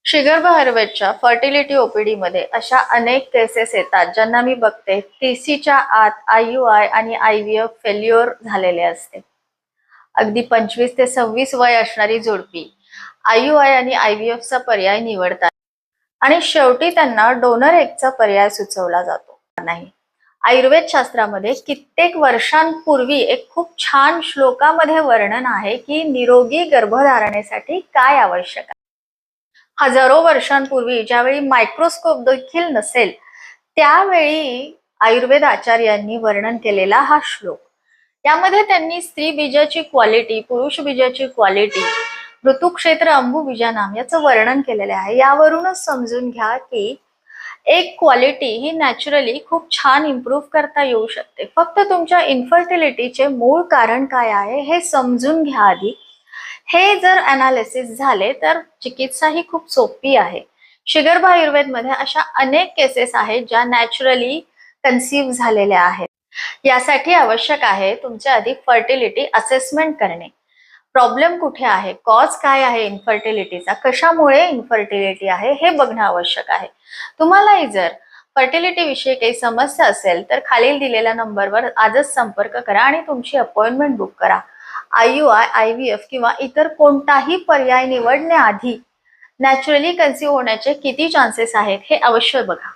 शिगर्भ आयुर्वेदच्या fertility OPD मध्ये अशा अनेक केसेस येतात ज्यांना मी बघते TCच्या आत IUI आणि IVF फेल्युअर झालेले असते. अगदी 25 ते 26 वय असणारी जोडपी IUI आणि IVF चा पर्याय निवडतात आणि शेवटी त्यांना डोनर एगचा पर्याय सुचवला जातो नाही. आयुर्वेद शास्त्रामध्ये कित्येक वर्षांपूर्वी एक खूप छान श्लोकामध्ये वर्णन आहे की निरोगी गर्भधारणेसाठी काय आवश्यक आहे. हजारो वर्षांपूर्वी ज्यावेळी मायक्रोस्कोप देखील नसेल त्यावेळी आयुर्वेद आचार्यांनी वर्णन केलेला हा श्लोक. यामध्ये त्यांनी स्त्री बीजाची क्वालिटी, पुरुष बीजाची क्वालिटी, ऋतुक्षेत्र अंबुबीजानाम याचं वर्णन केलेले आहे. यावरूनच समजून घ्या की एक क्वालिटी ही नॅचरली खूप छान इम्प्रूव्ह करता येऊ शकते. फक्त तुमच्या इन्फर्टिलिटीचे मूळ कारण काय आहे हे समजून घ्या आधी. हे जर अनालिसिस झाले तर चिकित्सा ही खूप सोपी आहे. शिगर्भ आयुर्वेदमध्ये अशा अनेक केसेस आहेत ज्या नॅचरली कन्सीव्ह झालेल्या आहेत. यासाठी आवश्यक आहे तुमच्या आधी फर्टिलिटी असेसमेंट करणे. प्रॉब्लेम कुठे आहे, कॉज काय आहे इन्फर्टिलिटीचा, कशामुळे इन्फर्टिलिटी आहे हे बघणं आवश्यक आहे. तुम्हालाही जर फर्टिलिटी विषयी काही समस्या असेल तर खालील दिलेल्या नंबरवर आजच संपर्क करा आणि तुमची अपॉइंटमेंट बुक करा. IUI, IVF किंवा इतर कोणताही पर्याय निवडण्याआधी नॅचरली कन्सीव्ह होण्याचे किती चान्सेस आहेत हे अवश्य बघा.